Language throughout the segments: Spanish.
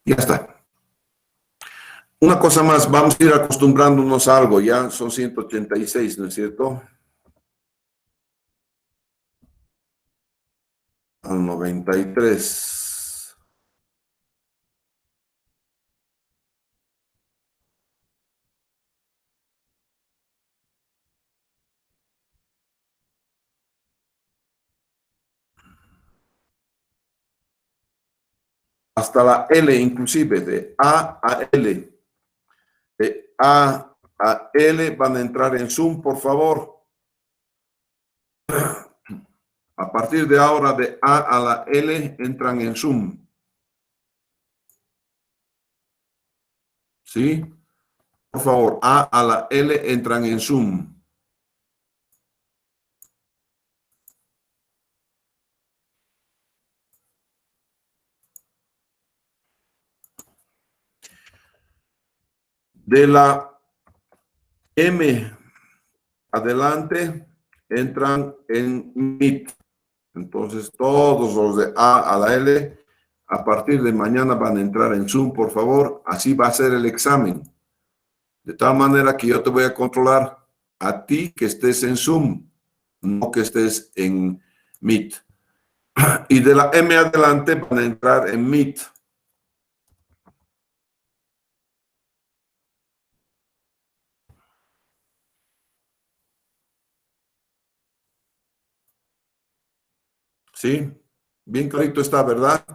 Ya está. Una cosa más, vamos a ir acostumbrándonos a algo, ya son 186, ¿no es cierto? Al 93. Hasta la L inclusive, de A a L. De A a L van a entrar en Zoom, por favor. A partir de ahora, de A a la L, entran en Zoom. ¿Sí? Por favor, A a la L entran en Zoom. De la M adelante, entran en Meet. Entonces, todos los de A a la L, a partir de mañana van a entrar en Zoom, por favor. Así va a ser el examen. De tal manera que yo te voy a controlar a ti que estés en Zoom, no que estés en Meet. Y de la M adelante van a entrar en Meet. ¿Sí? Bien clarito está, ¿verdad?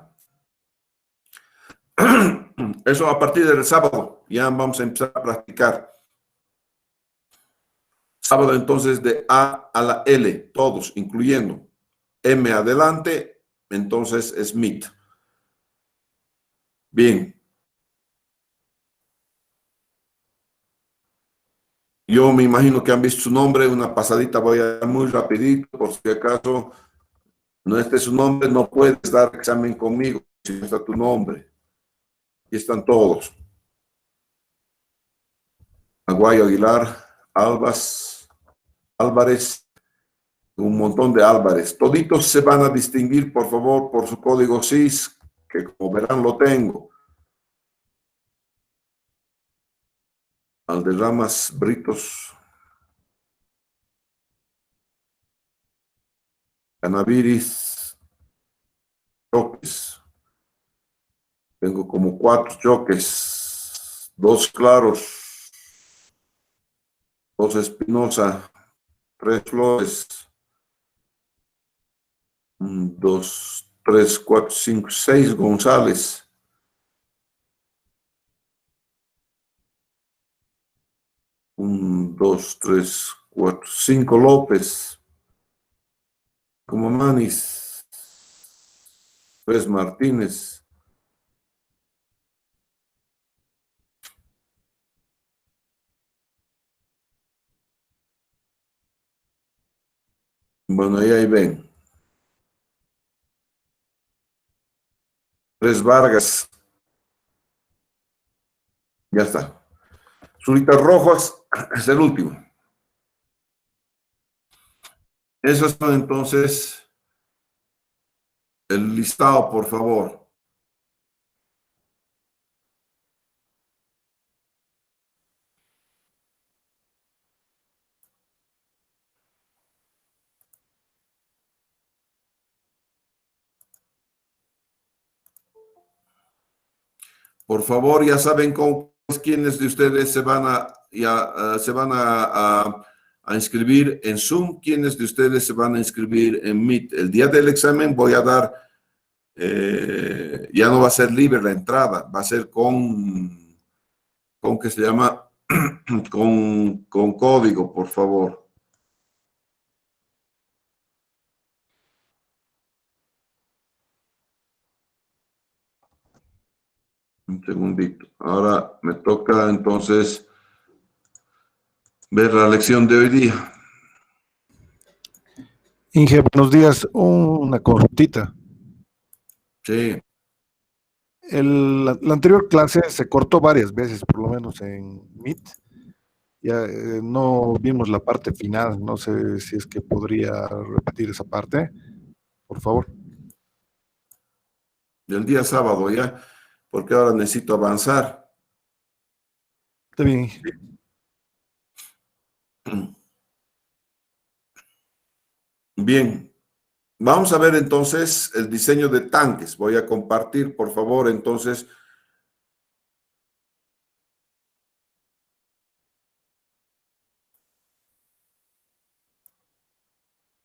Eso a partir del sábado. Ya vamos a empezar a practicar. Sábado entonces de A a la L, todos, incluyendo M adelante, entonces es Meet. Bien. Yo me imagino que han visto su nombre, una pasadita voy a dar muy rapidito, por si acaso no esté su nombre, no puedes dar examen conmigo si no está tu nombre. Aquí están todos. Aguayo Aguilar, Álvarez, un montón de Álvarez. Toditos se van a distinguir, por favor, por su código SIS, que como verán lo tengo. Alderramas Britos, Canaviris, choques. Tengo como 4 choques, 2 claros, 2 Espinosa, 3 Flores, 1, 2, 3, 4, 5, 6 González. 1, 2, 3, 4, 5 López. Como Manis. 3 Martínez. Bueno, ahí ven. 3 Vargas. Ya está. Zuritas Rojas es el último. Esos son entonces el listado, por favor. Por favor, ya saben quiénes de ustedes se van a inscribir en Zoom, quiénes de ustedes se van a inscribir en Meet. El día del examen voy a dar, ya no va a ser libre la entrada, va a ser con ¿qué se llama? con código, por favor. Un segundito. Ahora me toca entonces ver la lección de hoy día. Inge, buenos días. Una consultita. Sí. La anterior clase se cortó varias veces, por lo menos en Meet. Ya no vimos la parte final. No sé si es que podría repetir esa parte, por favor. Del día sábado, ya. porque ahora necesito avanzar. Está bien. Bien, vamos a ver entonces el diseño de tanques. Voy a compartir, por favor, entonces,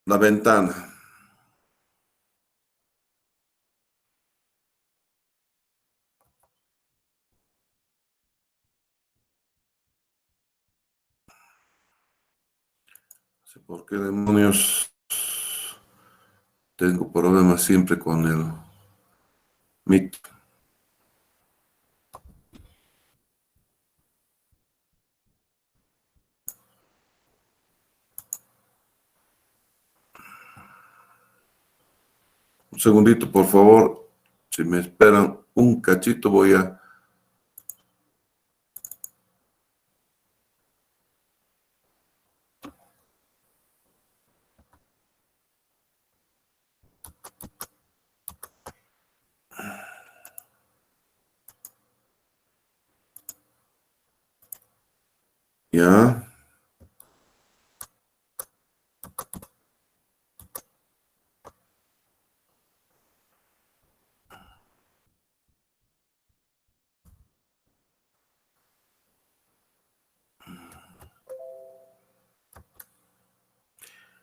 la ventana. No sé por qué demonios tengo problemas siempre con el Meet. Un segundito, por favor. Si me esperan un cachito, voy a... Ya.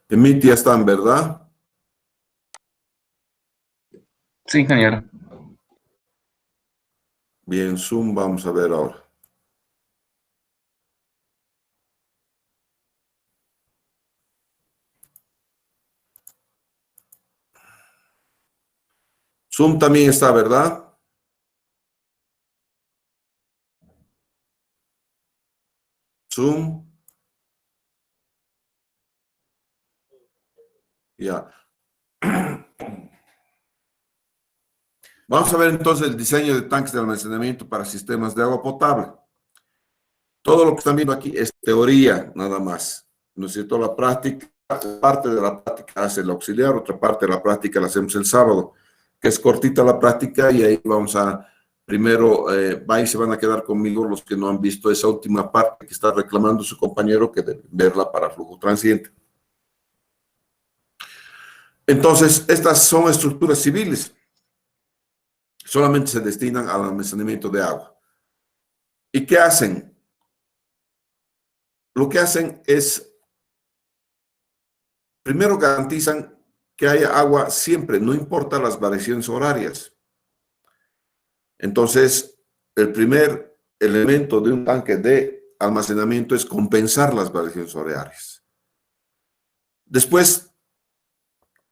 En Meet ya están, ¿verdad? Sí, ingeniero. Bien, Zoom, vamos a ver ahora. Zoom también está, ¿verdad? Zoom. Ya. Vamos a ver entonces el diseño de tanques de almacenamiento para sistemas de agua potable. Todo lo que están viendo aquí es teoría, nada más. ¿No es cierto? La práctica, parte de la práctica hace el auxiliar, otra parte de la práctica la hacemos el sábado, que es cortita la práctica y ahí vamos a, primero, va y se van a quedar conmigo los que no han visto esa última parte que está reclamando su compañero, que deben verla para flujo transiente. Entonces, estas son estructuras civiles. Solamente se destinan al almacenamiento de agua. ¿Y qué hacen? Lo que hacen es, primero garantizan que haya agua siempre, no importa las variaciones horarias. Entonces, el primer elemento de un tanque de almacenamiento es compensar las variaciones horarias. Después,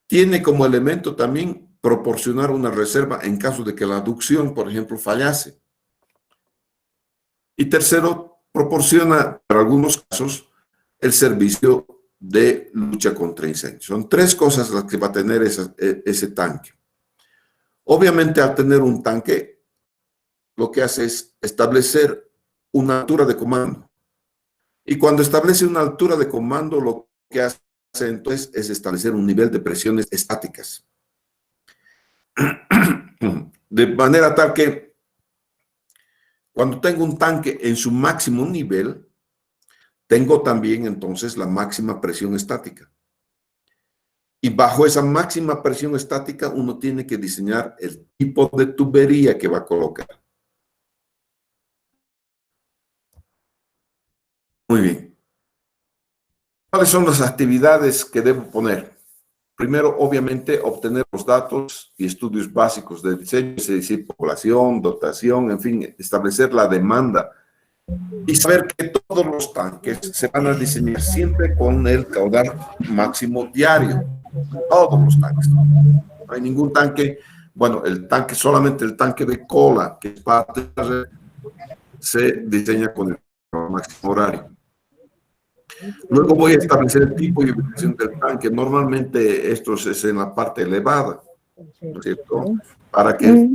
tiene como elemento también proporcionar una reserva en caso de que la aducción, por ejemplo, fallase. Y tercero, proporciona, para algunos casos, el servicio de lucha contra incendios. Son tres cosas las que va a tener ese tanque. Obviamente, al tener un tanque, lo que hace es establecer una altura de comando. Y cuando establece una altura de comando, lo que hace entonces es establecer un nivel de presiones estáticas. De manera tal que cuando tengo un tanque en su máximo nivel, tengo también entonces la máxima presión estática. Y bajo esa máxima presión estática, uno tiene que diseñar el tipo de tubería que va a colocar. Muy bien. ¿Cuáles son las actividades que debo poner? Primero, obviamente, obtener los datos y estudios básicos de diseño, es decir, población, dotación, en fin, establecer la demanda y saber que todos los tanques se van a diseñar siempre con el caudal máximo diario. Todos los tanques. No hay ningún tanque, bueno, el tanque, solamente el tanque de cola, que es parte de la red, se diseña con el caudal máximo horario. Luego voy a establecer el tipo y ubicación del tanque. Normalmente esto es en la parte elevada, ¿no es cierto? Para que,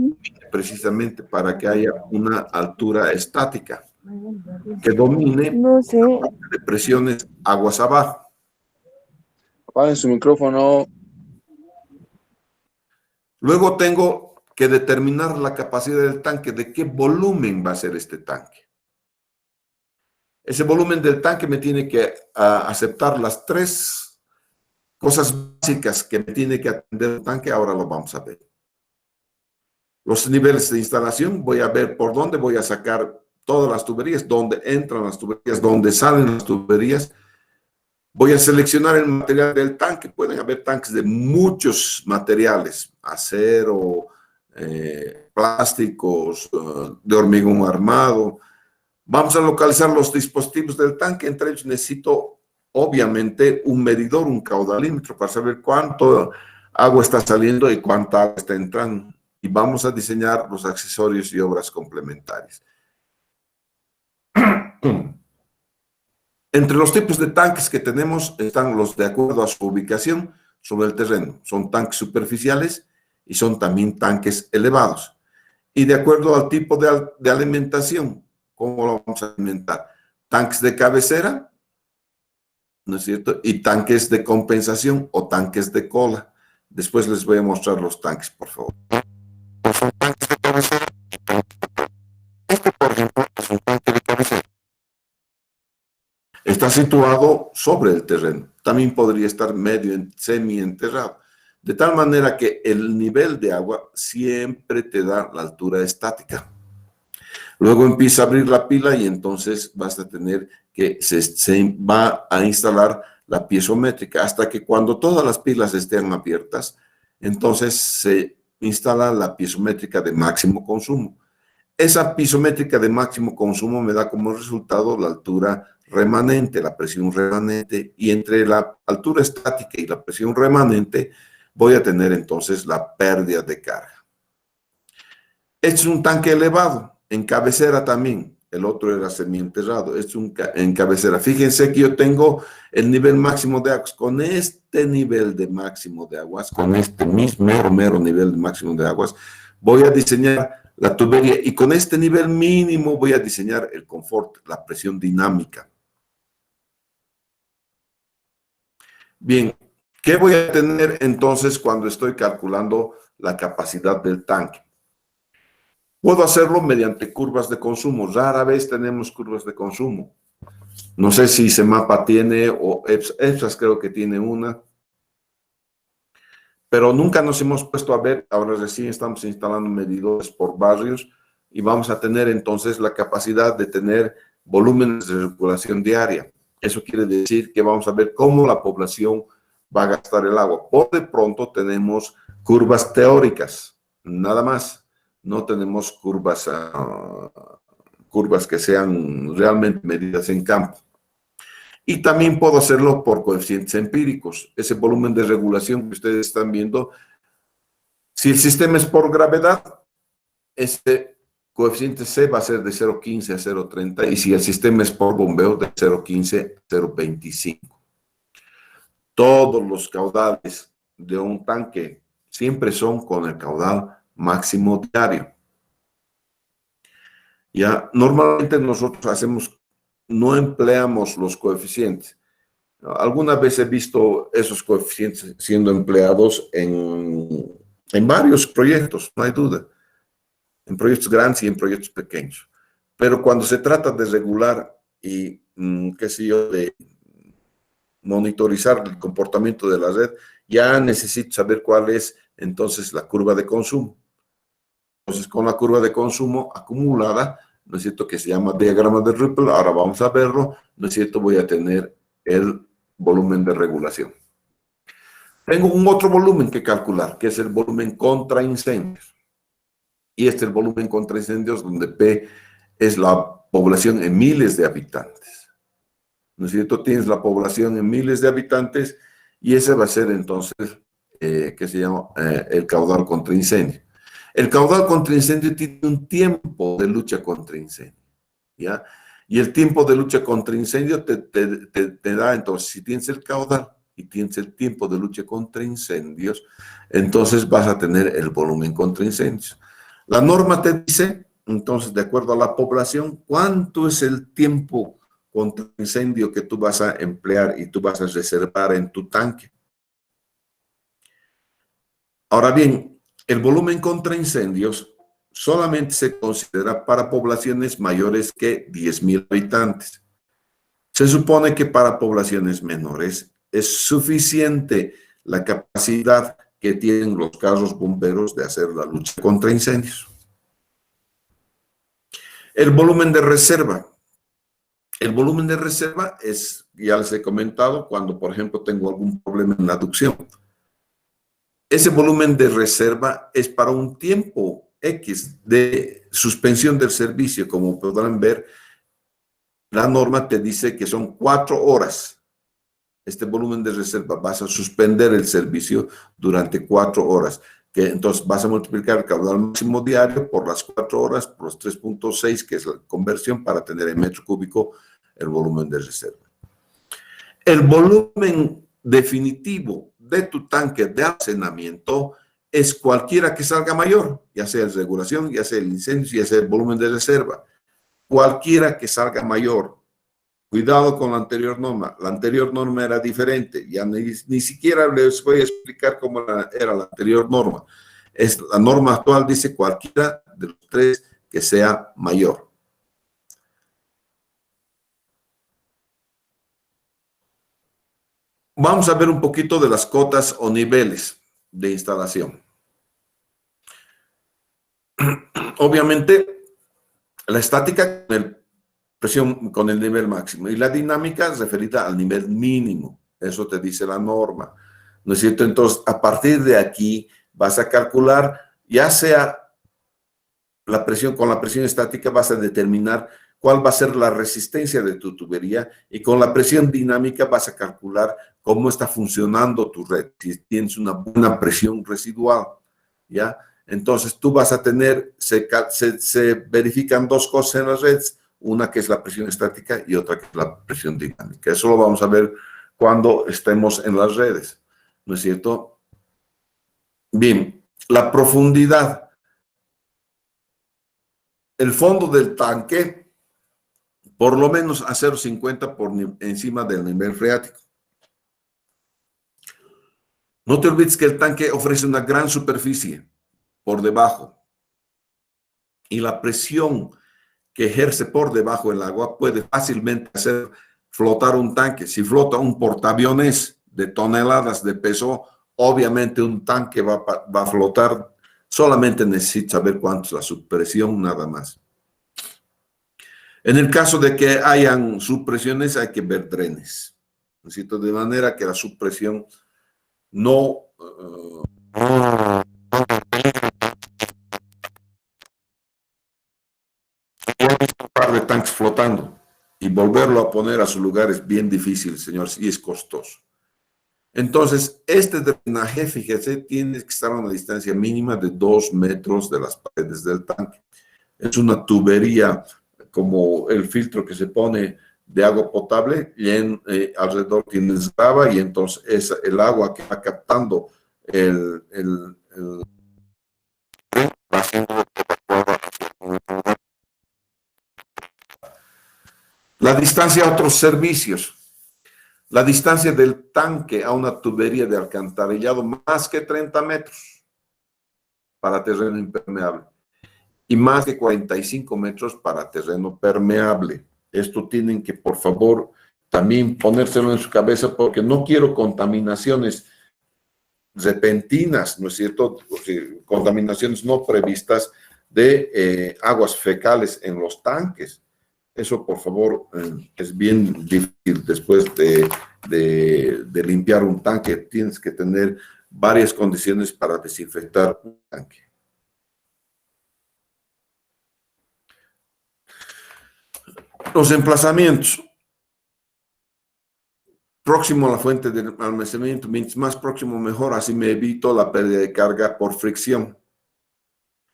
precisamente para que haya una altura estática que domine la parte de presiones aguas abajo. Apaguen su micrófono. Luego tengo que determinar la capacidad del tanque, de qué volumen va a ser este tanque. Ese volumen del tanque me tiene que aceptar las 3 cosas básicas que me tiene que atender el tanque. Ahora lo vamos a ver. Los niveles de instalación, voy a ver por dónde voy a sacar todas las tuberías, dónde entran las tuberías, dónde salen las tuberías. Voy a seleccionar el material del tanque. Pueden haber tanques de muchos materiales, acero, plásticos, de hormigón armado. Vamos a localizar los dispositivos del tanque. Entre ellos necesito, obviamente, un medidor, un caudalímetro, para saber cuánto agua está saliendo y cuánta agua está entrando. Y vamos a diseñar los accesorios y obras complementarias. Entre los tipos de tanques que tenemos están los de acuerdo a su ubicación sobre el terreno. Son tanques superficiales y son también tanques elevados. Y de acuerdo al tipo de alimentación, ¿cómo lo vamos a alimentar? Tanques de cabecera, ¿no es cierto? Y tanques de compensación o tanques de cola. Después les voy a mostrar los tanques, por favor. Son tanques de cabecera y tanques de cola. Este, por ejemplo, es un tanque de cabecera. Está situado sobre el terreno. También podría estar medio semi-enterrado. De tal manera que el nivel de agua siempre te da la altura estática. Luego empieza a abrir la pila y entonces vas a tener que se va a instalar la piezométrica hasta que cuando todas las pilas estén abiertas, entonces se instala la piezométrica de máximo consumo. Esa piezométrica de máximo consumo me da como resultado la altura remanente, la presión remanente, y entre la altura estática y la presión remanente voy a tener entonces la pérdida de carga. Este es un tanque elevado, en cabecera también. El otro era semienterrado. Este es en cabecera. Fíjense que yo tengo el nivel máximo de aguas. Con este nivel de máximo de aguas, con este mero nivel de máximo de aguas, voy a diseñar la tubería y con este nivel mínimo voy a diseñar el confort, la presión dinámica. Bien, ¿qué voy a tener entonces cuando estoy calculando la capacidad del tanque? Puedo hacerlo mediante curvas de consumo. Rara vez tenemos curvas de consumo. No sé si CEMAPA tiene o EPSAS creo que tiene una. Pero nunca nos hemos puesto a ver, ahora recién estamos instalando medidores por barrios y vamos a tener entonces la capacidad de tener volúmenes de circulación diaria. Eso quiere decir que vamos a ver cómo la población va a gastar el agua. Por de pronto tenemos curvas teóricas, nada más. No tenemos curvas que sean realmente medidas en campo. Y también puedo hacerlo por coeficientes empíricos. Ese volumen de regulación que ustedes están viendo, si el sistema es por gravedad, este coeficiente C va a ser de 0,15 a 0,30 y si el sistema es por bombeo, de 0,15 a 0,25. Todos los caudales de un tanque siempre son con el caudal máximo diario. Ya, normalmente nosotros no empleamos los coeficientes. Alguna vez he visto esos coeficientes siendo empleados en varios proyectos, no hay duda. En proyectos grandes y en proyectos pequeños. Pero cuando se trata de regular y, qué sé yo, de monitorizar el comportamiento de la red, ya necesito saber cuál es entonces la curva de consumo. Entonces, con la curva de consumo acumulada, ¿no es cierto?, que se llama diagrama de Ripple, ahora vamos a verlo, ¿no es cierto?, voy a tener el volumen de regulación. Tengo un otro volumen que calcular, que es el volumen contra incendios. Y este es el volumen contra incendios, donde P es la población en miles de habitantes. ¿No es cierto? Tienes la población en miles de habitantes y ese va a ser entonces, ¿qué se llama? El caudal contra incendio. El caudal contra incendio tiene un tiempo de lucha contra incendio, ¿ya? Y el tiempo de lucha contra incendio te da, entonces, si tienes el caudal y tienes el tiempo de lucha contra incendios, entonces vas a tener el volumen contra incendios. La norma te dice, entonces, de acuerdo a la población, cuánto es el tiempo contra incendio que tú vas a emplear y tú vas a reservar en tu tanque. Ahora bien, El volumen contra incendios solamente se considera para poblaciones mayores que 10,000 habitantes. Se supone que para poblaciones menores es suficiente la capacidad que tienen los carros bomberos de hacer la lucha contra incendios. El volumen de reserva. El volumen de reserva es, ya les he comentado, cuando, por ejemplo, tengo algún problema en la aducción. Ese volumen de reserva es para un tiempo X de suspensión del servicio. Como podrán ver, la norma te dice que son 4 horas. Este volumen de reserva, vas a suspender el servicio durante 4 horas. Que entonces vas a multiplicar el caudal máximo diario por las 4 horas, por los 3.6, que es la conversión para tener en metro cúbico el volumen de reserva. El volumen definitivo de tu tanque de almacenamiento es cualquiera que salga mayor, ya sea la regulación, ya sea el incendio, ya sea el volumen de reserva. Cualquiera que salga mayor. Cuidado con la anterior norma. La anterior norma era diferente. Ya ni siquiera les voy a explicar cómo era la anterior norma. La norma actual dice cualquiera de los 3 que sea mayor. Vamos a ver un poquito de las cotas o niveles de instalación. Obviamente, la estática con el nivel máximo y la dinámica referida al nivel mínimo. Eso te dice la norma, ¿no es cierto? Entonces, a partir de aquí vas a calcular, ya sea la presión, con la presión estática vas a determinar cuál va a ser la resistencia de tu tubería, y con la presión dinámica vas a calcular cómo está funcionando tu red, si tienes una buena presión residual, ¿ya? Entonces tú vas a tener, se verifican 2 cosas en las redes, una que es la presión estática y otra que es la presión dinámica. Eso lo vamos a ver cuando estemos en las redes, ¿no es cierto? Bien, la profundidad. El fondo del tanque, por lo menos a 0,50 por encima del nivel freático. No te olvides que el tanque ofrece una gran superficie por debajo, y la presión que ejerce por debajo el agua puede fácilmente hacer flotar un tanque. Si flota un portaaviones de toneladas de peso, obviamente un tanque va a flotar. Solamente necesita saber cuánto es la subpresión, nada más. En el caso de que hayan subpresiones, hay que ver drenes, ¿no es cierto? De manera que la subpresión no un par de tanques flotando y volverlo a poner a su lugar es bien difícil, señores, y es costoso. Entonces, este drenaje, fíjese, tiene que estar a una distancia mínima de 2 metros de las paredes del tanque. Es una tubería como el filtro que se pone de agua potable, y alrededor tienes grava, y entonces es el agua que va captando la distancia a otros servicios. La distancia del tanque a una tubería de alcantarillado, más que 30 metros para terreno impermeable, y más de 45 metros para terreno permeable. Esto tienen que, por favor, también ponérselo en su cabeza, porque no quiero contaminaciones repentinas, ¿no es cierto? Contaminaciones no previstas de aguas fecales en los tanques. Eso, por favor, es bien difícil. Después de limpiar un tanque, tienes que tener varias condiciones para desinfectar un tanque. Los emplazamientos. Próximo a la fuente de almacenamiento, mientras más próximo mejor, así me evito la pérdida de carga por fricción.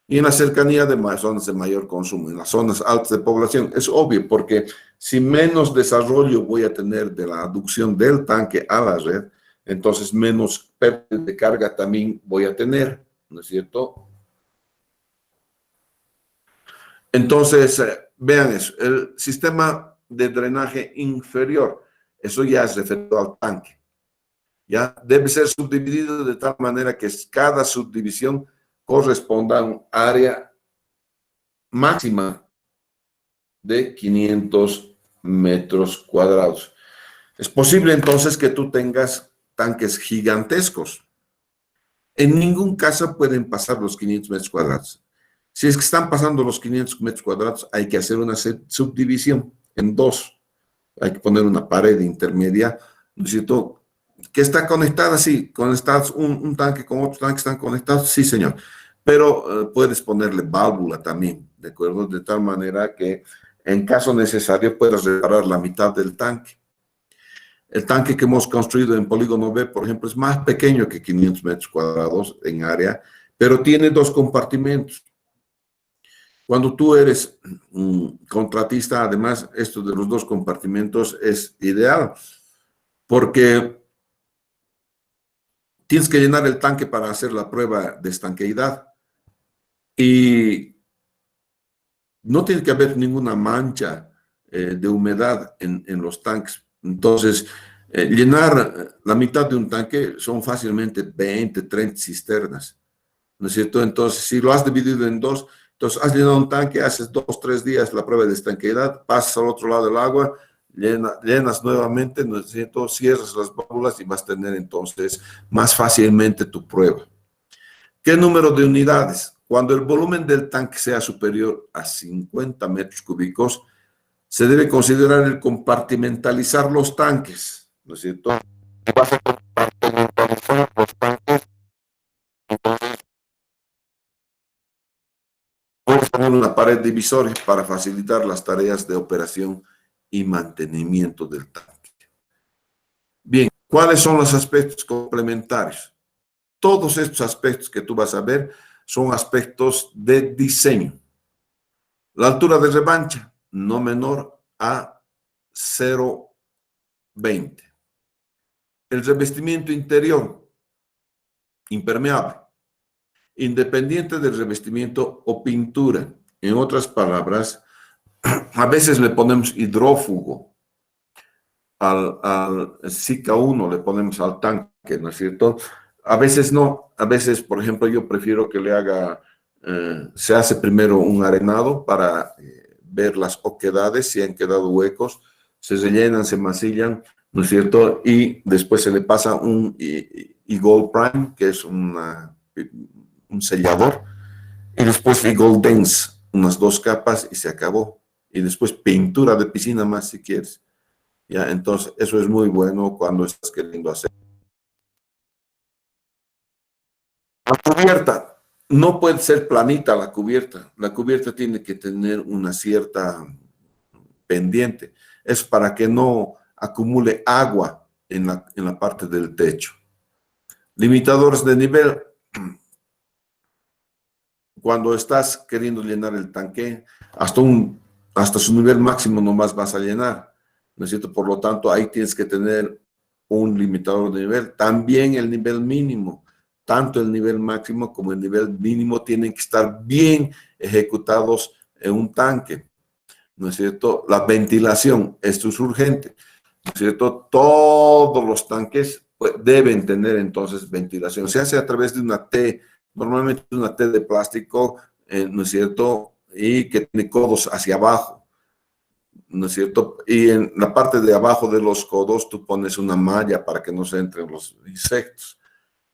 Y en la cercanía de zonas de mayor consumo, en las zonas altas de población. Es obvio, porque si menos desarrollo voy a tener de la aducción del tanque a la red, entonces menos pérdida de carga también voy a tener, ¿no es cierto? Entonces, vean eso, el sistema de drenaje inferior, eso ya es referido al tanque. Ya debe ser subdividido de tal manera que cada subdivisión corresponda a un área máxima de 500 metros cuadrados. Es posible entonces que tú tengas tanques gigantescos. En ningún caso pueden pasar los 500 metros cuadrados. Si es que están pasando los 500 metros cuadrados, hay que hacer una subdivisión en dos. Hay que poner una pared intermedia, ¿no es cierto?, que está conectada, sí, conectados un tanque con otro tanque están conectados, sí, señor. Pero puedes ponerle válvula también, ¿de acuerdo? De tal manera que en caso necesario puedas reparar la mitad del tanque. El tanque que hemos construido en Polígono B, por ejemplo, es más pequeño que 500 metros cuadrados en área, pero tiene dos compartimentos. Cuando tú eres un contratista, además, esto de los dos compartimentos es ideal, porque tienes que llenar el tanque para hacer la prueba de estanqueidad y no tiene que haber ninguna mancha de humedad en los tanques. Entonces, llenar la mitad de un tanque son fácilmente 20, 30 cisternas, ¿no es cierto? Entonces, si lo has dividido en dos, entonces has llenado un tanque, haces 2, 3 días la prueba de estanqueidad, pasas al otro lado del agua, llenas nuevamente, ¿no es cierto? Cierras las válvulas y vas a tener entonces más fácilmente tu prueba. ¿Qué número de unidades? Cuando el volumen del tanque sea superior a 50 metros cúbicos, se debe considerar el compartimentalizar los tanques, ¿no es cierto? Vas a compartimentalizar los tanques, entonces puedes poner una pared divisoria para facilitar las tareas de operación y mantenimiento del tanque. Bien, ¿cuáles son los aspectos complementarios? Todos estos aspectos que tú vas a ver son aspectos de diseño. La altura de revancha, no menor a 0,20. El revestimiento interior, impermeable, independiente del revestimiento o pintura. En otras palabras, a veces le ponemos hidrófugo al SICA 1, le ponemos al tanque, ¿no es cierto? A veces no, a veces, por ejemplo, yo prefiero que le haga, se hace primero un arenado para ver las oquedades, si han quedado huecos, se rellenan, se masillan, ¿no es cierto? Y después se le pasa un E-Gold Prime, que es un sellador, y después E-Gold Dense, unas 2 capas y se acabó. Y después pintura de piscina más si quieres. ¿Ya? Entonces, eso es muy bueno cuando estás queriendo hacer. La cubierta, no puede ser planita la cubierta tiene que tener una cierta pendiente, es para que no acumule agua en la parte del techo. Limitadores de nivel, cuando estás queriendo llenar el tanque, hasta su nivel máximo nomás vas a llenar, ¿no es cierto? Por lo tanto, ahí tienes que tener un limitador de nivel, también el nivel mínimo. Tanto el nivel máximo como el nivel mínimo tienen que estar bien ejecutados en un tanque, ¿no es cierto? La ventilación, esto es urgente, ¿no es cierto? Todos los tanques deben tener entonces ventilación. Se hace a través de una T, normalmente una T de plástico, ¿no es cierto? Y que tiene codos hacia abajo, ¿no es cierto? Y en la parte de abajo de los codos tú pones una malla para que no se entren los insectos.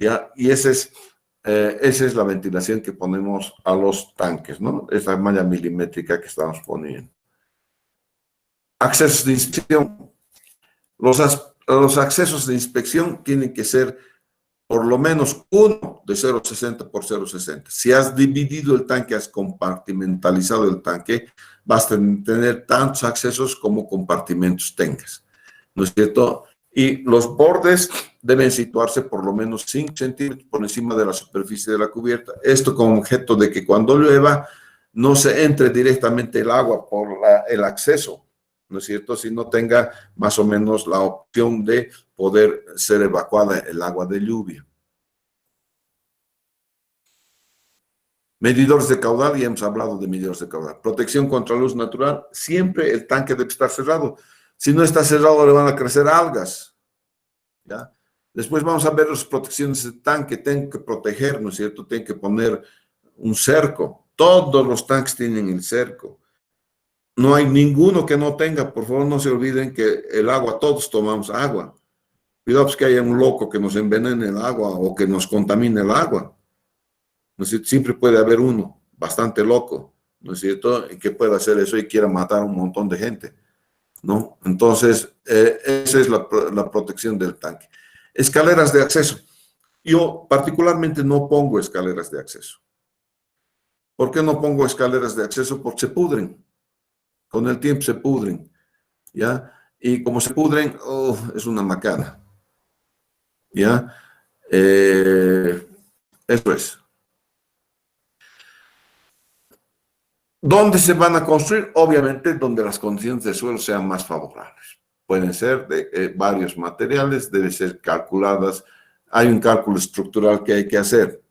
¿Ya? Y esa es la ventilación que ponemos a los tanques, ¿no? Esa malla milimétrica que estamos poniendo. Accesos de inspección. Los accesos de inspección tienen que ser por lo menos uno de 0,60 por 0,60. Si has dividido el tanque, has compartimentalizado el tanque, vas a tener tantos accesos como compartimentos tengas, ¿no es cierto? Y los bordes deben situarse por lo menos 5 centímetros por encima de la superficie de la cubierta. Esto con objeto de que cuando llueva no se entre directamente el agua por el acceso, ¿no es cierto? Sino tenga más o menos la opción de poder ser evacuada el agua de lluvia. Medidores de caudal, ya hemos hablado de medidores de caudal. Protección contra luz natural, siempre el tanque debe estar cerrado. Si no está cerrado, le van a crecer algas. ¿Ya? Después vamos a ver las protecciones del tanque. Tienen que proteger, ¿no es cierto? Tienen que poner un cerco. Todos los tanques tienen el cerco. No hay ninguno que no tenga. Por favor, no se olviden que el agua, todos tomamos agua. Cuidado pues, que haya un loco que nos envenene el agua o que nos contamine el agua. ¿No es cierto? Siempre puede haber uno bastante loco, ¿no es cierto? Y que pueda hacer eso y quiera matar a un montón de gente, ¿no? Entonces, esa es la protección del tanque. Escaleras de acceso. Yo particularmente no pongo escaleras de acceso. ¿Por qué no pongo escaleras de acceso? Porque se pudren. Con el tiempo se pudren, ¿ya? Y como se pudren, oh, es una macana, ¿ya? Eso es. ¿Dónde se van a construir? Obviamente donde las condiciones de suelo sean más favorables. Pueden ser de varios materiales, deben ser calculadas. Hay un cálculo estructural que hay que hacer.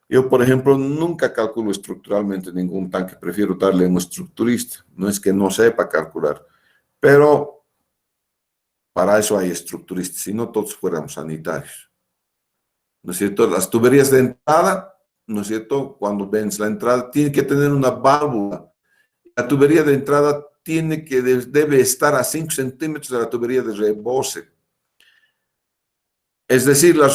Yo, por ejemplo, nunca calculo estructuralmente ningún tanque. Prefiero darle a un estructurista. No es que no sepa calcular, pero para eso hay estructuristas. Si no, todos fuéramos sanitarios. ¿No es cierto? Las tuberías de entrada, ¿no es cierto? Cuando ves la entrada, tiene que tener una válvula. La tubería de entrada debe estar a 5 centímetros de la tubería de rebose. Es decir, la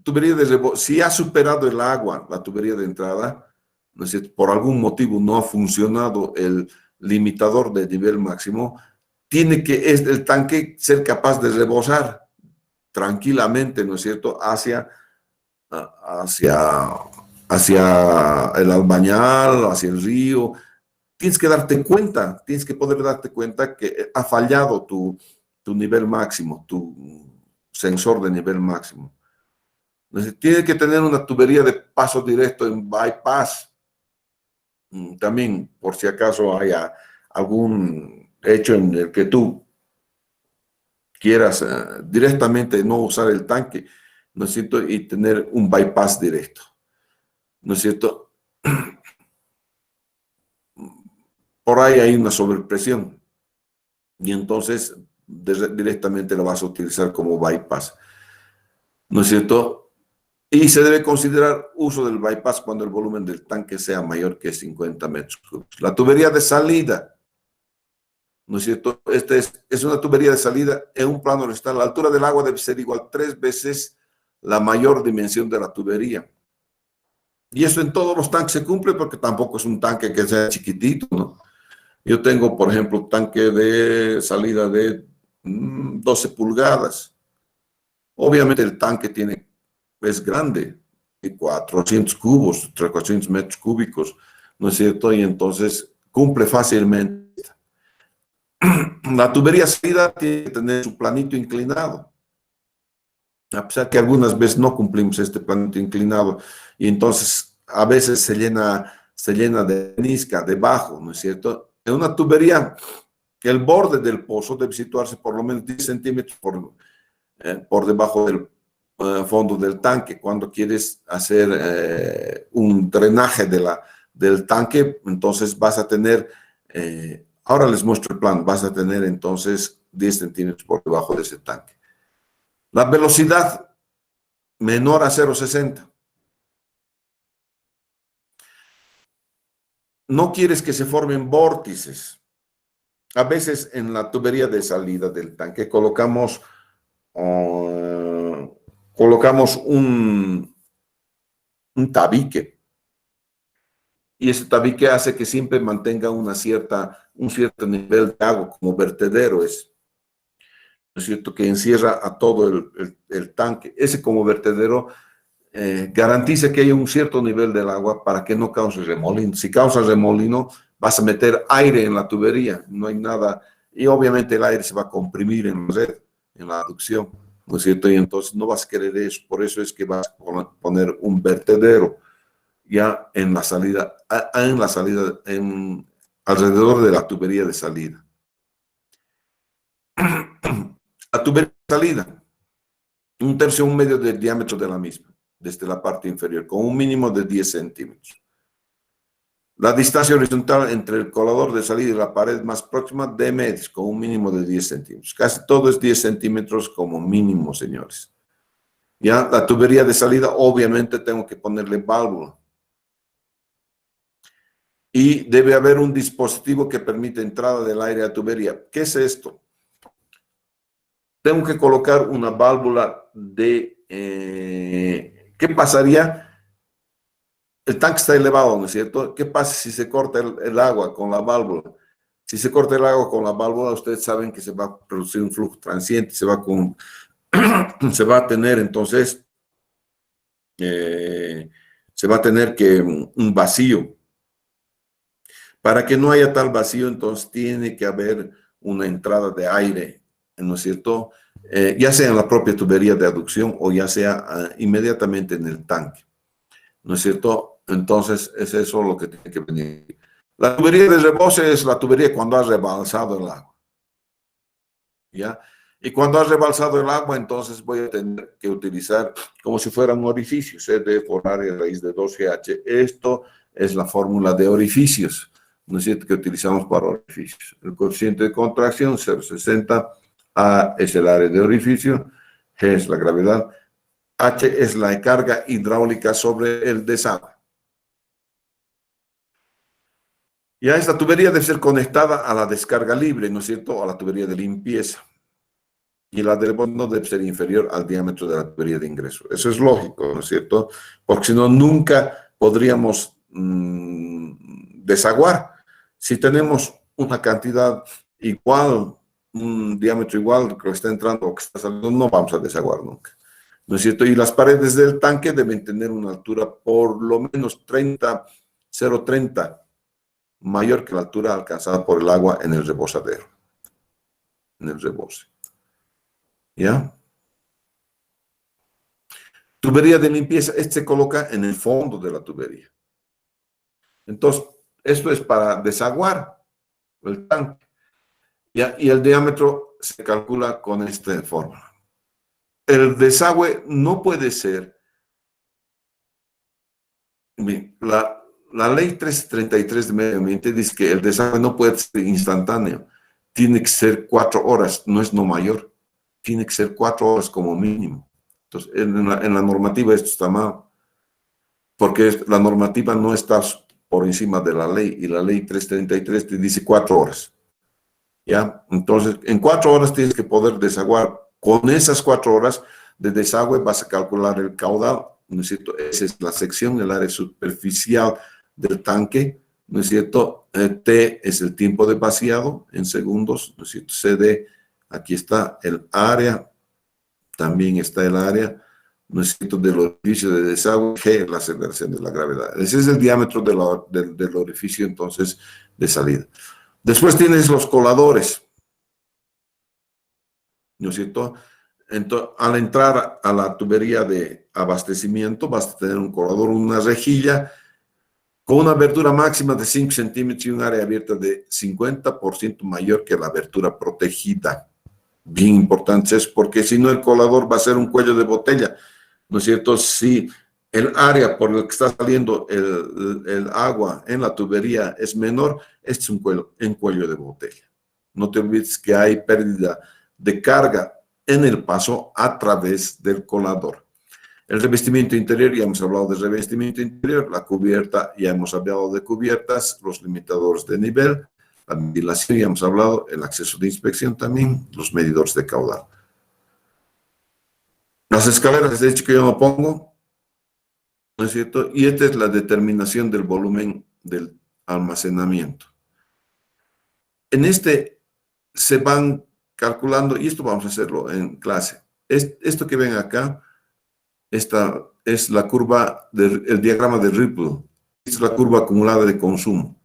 tubería de rebose, si ha superado el agua, la tubería de entrada, ¿no es cierto? Por algún motivo no ha funcionado el limitador de nivel máximo, tiene que el tanque ser capaz de rebosar tranquilamente, ¿no es cierto?, hacia el Albañal, hacia el río. Tienes que darte cuenta, tienes que poder darte cuenta que ha fallado tu nivel máximo, tu sensor de nivel máximo. Entonces, tiene que tener una tubería de paso directo en bypass. También, por si acaso haya algún hecho en el que tú quieras directamente no usar el tanque, ¿no es cierto? Y tener un bypass directo, ¿no es cierto? Por ahí hay una sobrepresión y entonces directamente lo vas a utilizar como bypass, ¿no es cierto? Y se debe considerar uso del bypass cuando el volumen del tanque sea mayor que 50 metros cúbicos. La tubería de salida, ¿no es cierto? Esta es una tubería de salida en un plano horizontal. La altura del agua debe ser igual 3 veces la mayor dimensión de la tubería. Y eso en todos los tanques se cumple porque tampoco es un tanque que sea chiquitito, ¿no? Yo tengo, por ejemplo, tanque de salida de 12 pulgadas. Obviamente el tanque es grande, de 400 cubos, 400 metros cúbicos, ¿no es cierto? Y entonces cumple fácilmente. La tubería de salida tiene que tener su planito inclinado. A pesar que algunas veces no cumplimos este planito inclinado y entonces a veces se llena de nisca debajo, ¿no es cierto? En una tubería, el borde del pozo debe situarse por lo menos 10 centímetros por debajo del fondo del tanque. Cuando quieres hacer un drenaje del tanque, entonces vas a tener, ahora les muestro el plan, vas a tener entonces 10 centímetros por debajo de ese tanque. La velocidad menor a 0,60. No quieres que se formen vórtices. A veces en la tubería de salida del tanque colocamos un tabique. Y ese tabique hace que siempre mantenga un cierto nivel de agua, como vertedero es. ¿No es cierto? Que encierra a todo el tanque. Ese como vertedero garantiza que haya un cierto nivel del agua para que no cause remolino. Si causa remolino, vas a meter aire en la tubería, no hay nada, y obviamente el aire se va a comprimir en la red, en la aducción, ¿no es cierto? Y entonces no vas a querer eso, por eso es que vas a poner un vertedero ya en la salida, alrededor de la tubería de salida. La tubería de salida, 1/3 medio del diámetro de la misma, desde la parte inferior, con un mínimo de 10 centímetros. La distancia horizontal entre el colador de salida y la pared más próxima de medios, con un mínimo de 10 centímetros. Casi todo es 10 centímetros como mínimo, señores. Ya, la tubería de salida, obviamente tengo que ponerle válvula. y debe haber un dispositivo que permite entrada del aire a tubería. ¿Qué es esto? Tengo que colocar una válvula de... ¿qué pasaría? El tanque está elevado, ¿no es cierto? ¿Qué pasa si se corta el agua con la válvula? Si se corta el agua con la válvula, ustedes saben que se va a producir un flujo transiente, se va a tener entonces, se va a tener que un vacío. Para que no haya tal vacío, entonces tiene que haber una entrada de aire, ¿no es cierto? Ya sea en la propia tubería de aducción o ya sea inmediatamente en el tanque, ¿no es cierto? Entonces es eso lo que tiene que venir. La tubería de rebose es la tubería cuando ha rebalsado el agua, ¿ya? Y cuando ha rebalsado el agua, entonces voy a tener que utilizar como si fuera un orificio, CD por área raíz de 2GH. Esto es la fórmula de orificios, ¿no es cierto?, que utilizamos para orificios. El coeficiente de contracción, 0,60, A es el área de orificio, G es la gravedad, H es la carga hidráulica sobre el desagüe. Ya esta tubería debe ser conectada a la descarga libre, ¿no es cierto?, a la tubería de limpieza. Y la del fondo debe ser inferior al diámetro de la tubería de ingreso. Eso es lógico, ¿no es cierto? Porque si no, nunca podríamos desaguar. Si tenemos una cantidad igual, un diámetro igual que está entrando o que está saliendo, no vamos a desaguar nunca, ¿no es cierto? Y las paredes del tanque deben tener una altura por lo menos 0,30 mayor que la altura alcanzada por el agua en el rebosadero, en el rebose. ¿Ya? Tubería de limpieza, este se coloca en el fondo de la tubería. Entonces, esto es para desaguar el tanque. ¿Ya? Y el diámetro se calcula con esta fórmula. El desagüe no puede ser, la ley 333 de medio ambiente dice que el desagüe no puede ser instantáneo, tiene que ser 4 horas, no es no mayor, tiene que ser 4 horas como mínimo. Entonces, en la normativa esto está mal, porque la normativa no está por encima de la ley, y la ley 333 te dice 4 horas. ¿Ya? Entonces, en 4 horas tienes que poder desaguar. Con esas 4 horas de desagüe vas a calcular el caudal, ¿no es cierto? Esa es la sección, el área superficial del tanque, ¿no es cierto? T es el tiempo de vaciado en segundos, ¿no es cierto? CD, aquí está el área, también está el área, ¿no es cierto?, del orificio de desagüe. G, la aceleración de la gravedad. Ese es el diámetro del orificio, entonces, de salida. Después tienes los coladores, ¿no es cierto? Entonces, al entrar a la tubería de abastecimiento, vas a tener un colador, una rejilla, con una abertura máxima de 5 centímetros y un área abierta de 50% mayor que la abertura protegida. Bien importante es porque si no el colador va a ser un cuello de botella, ¿no es cierto? Si el área por el que está saliendo el agua en la tubería es menor, este es un cuello de botella. No te olvides que hay pérdida de carga en el paso a través del colador. El revestimiento interior, ya hemos hablado de revestimiento interior, la cubierta, ya hemos hablado de cubiertas, los limitadores de nivel, la ventilación, ya hemos hablado, el acceso de inspección también, los medidores de caudal. Las escaleras, les he dicho que yo no pongo, ¿no es cierto? Y esta es la determinación del volumen del almacenamiento. En este se van calculando, y esto vamos a hacerlo en clase. Esto que ven acá, esta es la curva, el diagrama de Ripple. Esta es la curva acumulada de consumo.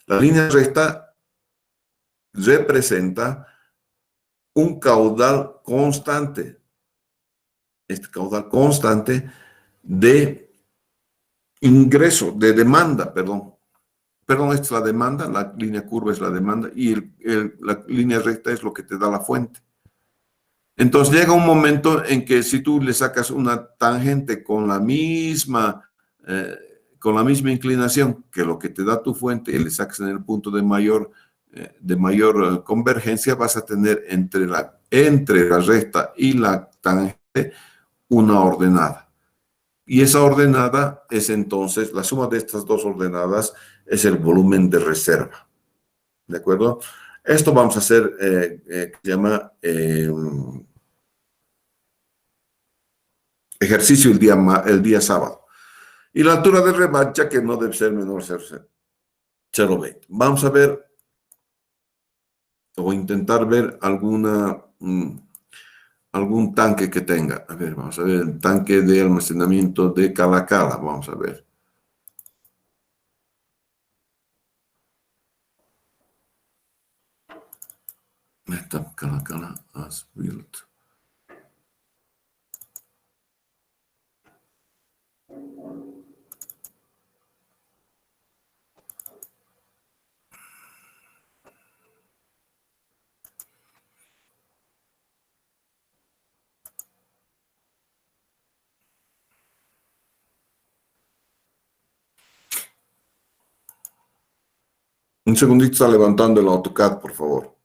La línea recta representa un caudal constante. Este caudal constante de ingreso, de demanda, perdón. Perdón, esta es la demanda, la línea curva es la demanda y la línea recta es lo que te da la fuente. Entonces llega un momento en que si tú le sacas una tangente con la misma inclinación que lo que te da tu fuente y le sacas en el punto de mayor convergencia, vas a tener entre la recta y la tangente una ordenada. Y esa ordenada es entonces, la suma de estas dos ordenadas es el volumen de reserva. ¿De acuerdo? Esto vamos a hacer, que se llama ejercicio el día sábado. Y la altura de revancha que no debe ser menor a 0,20. Vamos a ver o intentar ver algún tanque que tenga. A ver, vamos a ver el tanque de almacenamiento de Calacala. Vamos a ver. Meta Calacala as built. Un segundito, está levantando el AutoCAD, por favor.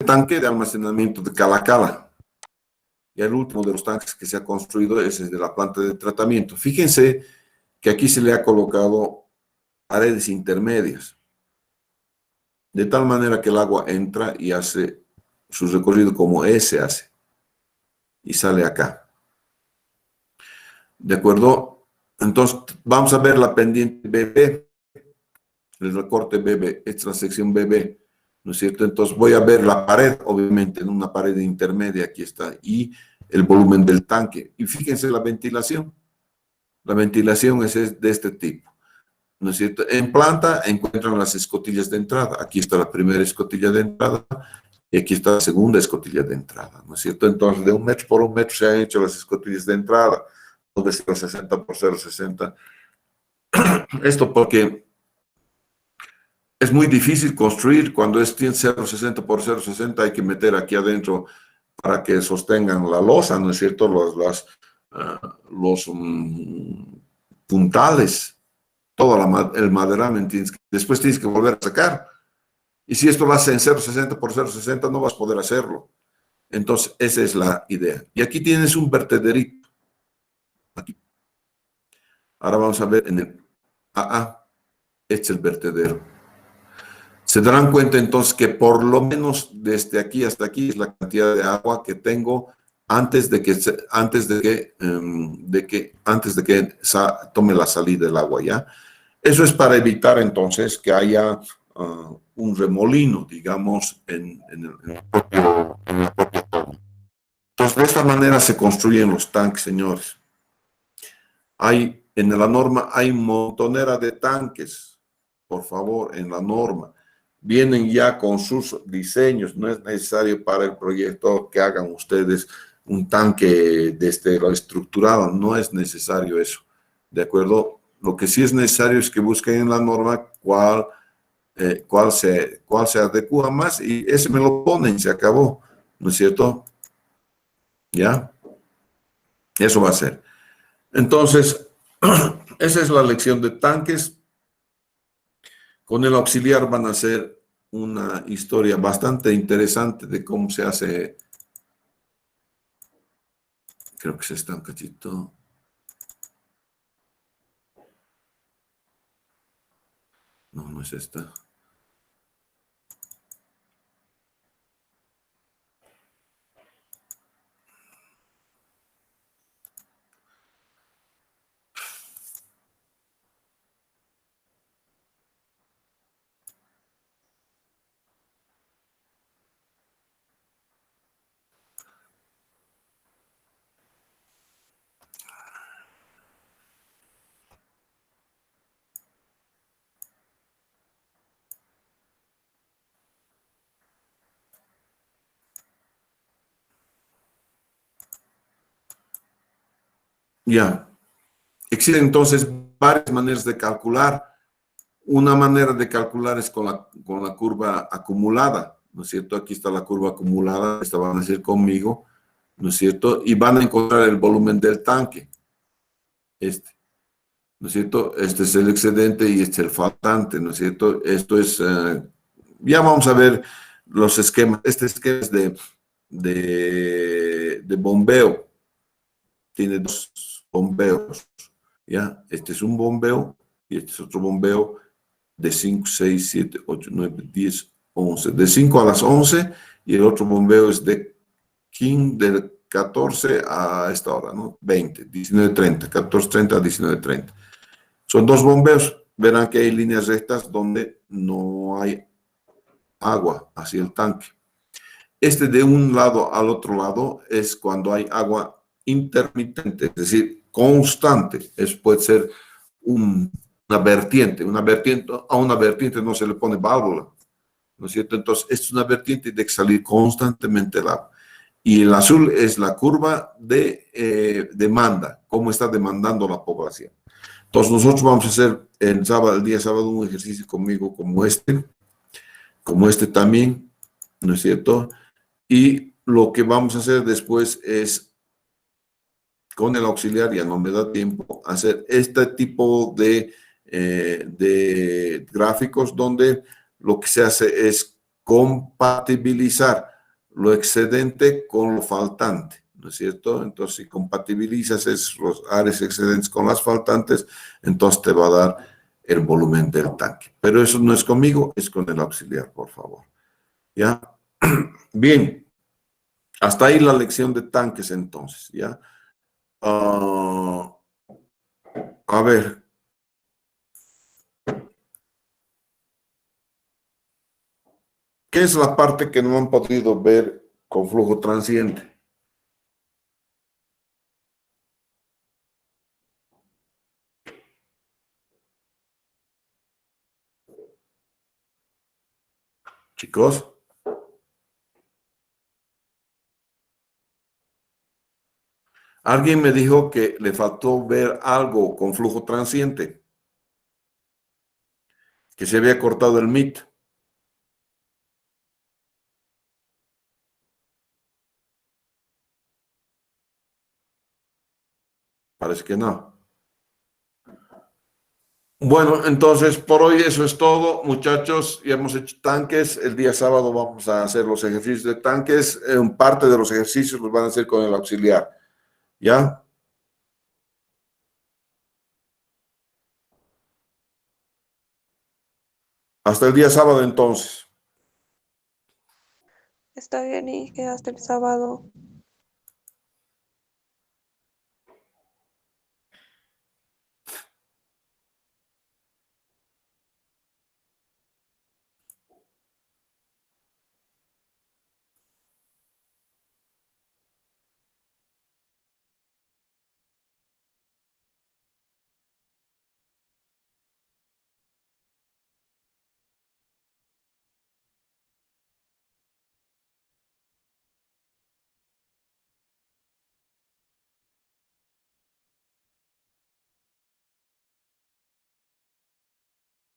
El tanque de almacenamiento de Calacala. Y el último de los tanques que se ha construido es el de la planta de tratamiento. Fíjense que aquí se le ha colocado paredes intermedias, de tal manera que el agua entra y hace su recorrido como S hace, y sale acá. ¿De acuerdo? Entonces, vamos a ver la pendiente BB, el recorte BB, esta es la sección BB, ¿no es cierto? Entonces, voy a ver la pared, obviamente, en una pared intermedia, aquí está, y el volumen del tanque. Y fíjense la ventilación. La ventilación es de este tipo, ¿no es cierto? En planta encuentran las escotillas de entrada. Aquí está la primera escotilla de entrada y aquí está la segunda escotilla de entrada, ¿no es cierto? Entonces, de 1 metro por 1 metro se han hecho las escotillas de entrada, de 0,60 por 0,60. Esto porque es muy difícil construir cuando es 0,60 por 0,60, hay que meter aquí adentro para que sostengan la losa, ¿no es cierto? Los puntales, todo el maderamen, después tienes que volver a sacar. Y si esto lo haces en 0,60 por 0,60, no vas a poder hacerlo. Entonces, esa es la idea. Y aquí tienes un vertederito. Aquí. Ahora vamos a ver en el AA, este es el vertedero. Se darán cuenta entonces que por lo menos desde aquí hasta aquí es la cantidad de agua que tengo antes de que tome la salida del agua, ¿ya? Eso es para evitar entonces que haya un remolino, digamos, en el propio toma. Entonces, de esta manera se construyen los tanques, señores. En la norma hay montonera de tanques, por favor, en la norma. Vienen ya con sus diseños, no es necesario para el proyecto que hagan ustedes un tanque desde lo estructurado, no es necesario eso, ¿de acuerdo? Lo que sí es necesario es que busquen en la norma cuál se adecua más y ese me lo ponen, se acabó, ¿no es cierto? ¿Ya? Eso va a ser. Entonces, esa es la lección de tanques. Con el auxiliar van a hacer una historia bastante interesante de cómo se hace. Creo que se está un cachito. No, no es esta. Ya. Existen entonces varias maneras de calcular. Una manera de calcular es con la curva acumulada, ¿no es cierto? Aquí está la curva acumulada, esta van a decir conmigo, ¿no es cierto? Y van a encontrar el volumen del tanque, ¿no es cierto? Este es el excedente y este es el faltante, ¿no es cierto? Esto es, ya vamos a ver los esquemas. Este esquema es de bombeo, tiene dos bombeos, ¿ya? Este es un bombeo y este es otro bombeo de 5, 6, 7, 8, 9, 10, 11. De 5 a las 11 y el otro bombeo es de 14 a esta hora, ¿no? 20, 19:30, 14:30 a 19:30. Son dos bombeos. Verán que hay líneas rectas donde no hay agua hacia el tanque. Este de un lado al otro lado es cuando hay agua intermitente, es decir, constante. Puede ser una vertiente. A una vertiente no se le pone válvula, ¿no es cierto? Entonces, esto es una vertiente de que salir constantemente el agua. Y el azul es la curva de demanda, cómo está demandando la población. Entonces, nosotros vamos a hacer el día sábado, un ejercicio conmigo como este también, ¿no es cierto? Y lo que vamos a hacer después es, con el auxiliar, ya no me da tiempo, hacer este tipo de gráficos donde lo que se hace es compatibilizar lo excedente con lo faltante, ¿no es cierto? Entonces, si compatibilizas los áreas excedentes con las faltantes, entonces te va a dar el volumen del tanque. Pero eso no es conmigo, es con el auxiliar, por favor. ¿Ya? Bien. Hasta ahí la lección de tanques, entonces, ¿ya? A ver. ¿Qué es la parte que no han podido ver con flujo transiente? Chicos. Alguien me dijo que le faltó ver algo con flujo transiente, que se había cortado el MIT. Parece que no. Bueno, entonces por hoy eso es todo, muchachos. Ya hemos hecho tanques. El día sábado vamos a hacer los ejercicios de tanques. Parte de los ejercicios los van a hacer con el auxiliar. ¿Ya? Hasta el día sábado entonces. Está bien y que hasta el sábado.